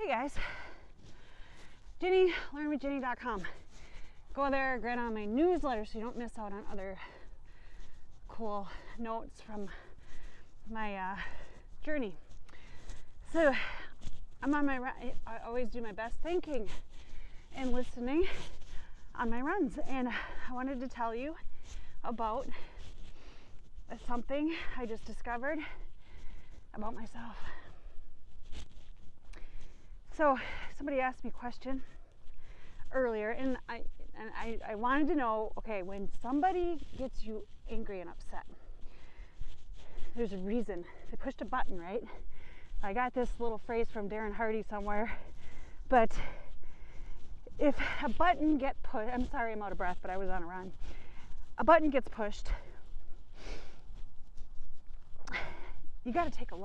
guys, Ginny, LearnWithGinny.com. Go there, get on my newsletter so you don't miss out on other cool notes from my journey. So I'm on my run. I always do my best thinking and listening on my runs, and I wanted to tell you about something I just discovered about myself. So somebody asked me a question earlier, and I wanted to know, okay, when somebody gets you angry and upset, there's a reason. They pushed a button, right? I got this little phrase from Darren Hardy somewhere, but if a button gets pushed, I'm sorry I'm out of breath, but I was on a run. A button gets pushed, you got to take a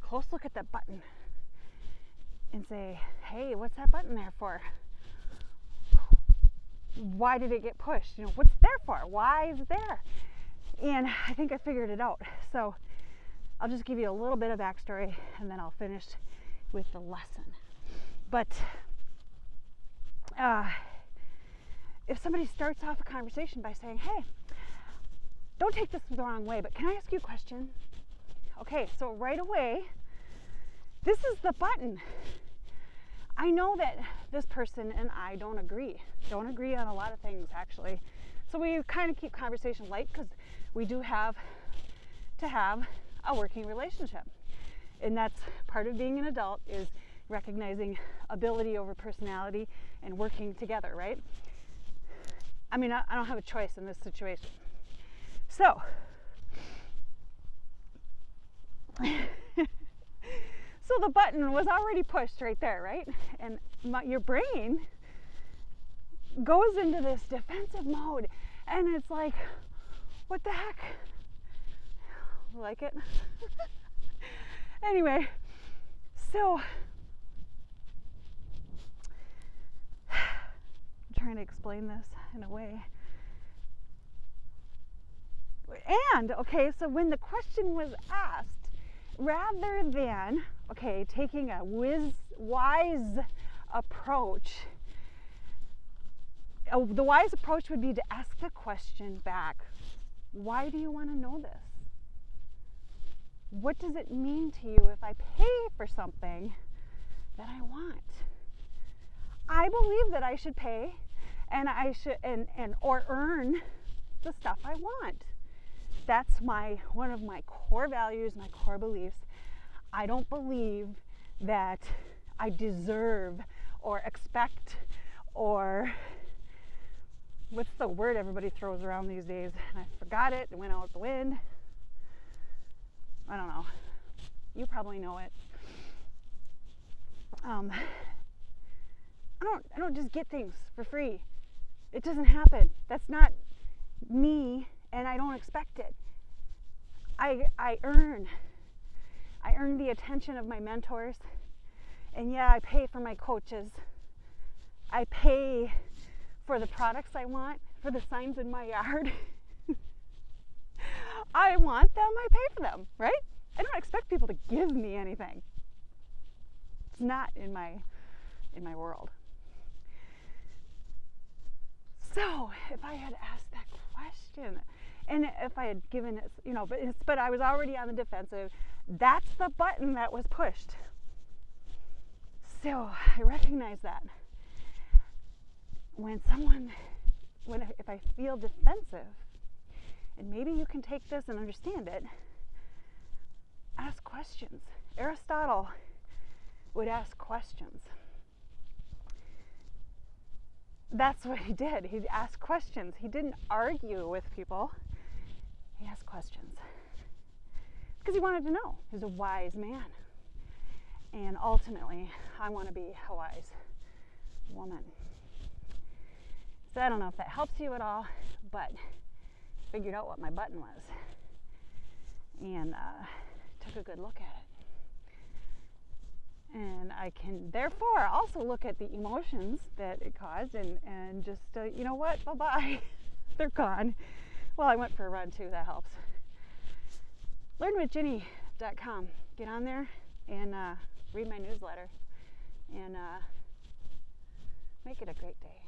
close look at that button and say, hey, what's that button there for? Why did it get pushed? What's it there for? Why is it there? And I think I figured it out. So I'll just give you a little bit of backstory and then I'll finish with the lesson. But if somebody starts off a conversation by saying, hey, don't take this the wrong way, but can I ask you a question? Okay, so right away, this is the button. I know that this person and I don't agree on a lot of things, actually. So we kind of keep conversation light because we do have to have a working relationship. And that's part of being an adult, is recognizing ability over personality and working together, right? I mean, I don't have a choice in this situation. So, so the button was already pushed right there, right? And your brain goes into this defensive mode, and it's like, what the heck? Like it? Anyway, so I'm trying to explain this in a way. And, okay, so when the question was asked, rather than, taking a wise approach, the wise approach would be to ask the question back, why do you want to know this? What does it mean to you if I pay for something that I want? I believe that I should pay and I should or earn the stuff I want. That's one of my core values, my core beliefs. I don't believe that I deserve or expect, or what's the word everybody throws around these days? I forgot it. It went out the wind. I don't know. You probably know it. I don't just get things for free. It doesn't happen. That's not me, and I don't expect it. I earn the attention of my mentors, and yeah, I pay for my coaches. I pay for the products I want, for the signs in my yard. I want them, I pay for them, right? I don't expect people to give me anything. It's not in my world. So if I had asked that question, and if I had given it, but I was already on the defensive, that's the button that was pushed. So I recognize that. If I feel defensive, and maybe you can take this and understand it, ask questions. Aristotle would ask questions. That's what he did. He'd ask questions. He didn't argue with people. He asked questions because he wanted to know. He was a wise man. And ultimately, I want to be a wise woman. So I don't know if that helps you at all, but figured out what my button was and took a good look at it. And I can therefore also look at the emotions that it caused and just, you know what, bye-bye. They're gone. Well, I went for a run too, that helps. LearnWithGinny.com. Get on there and read my newsletter. and make it a great day.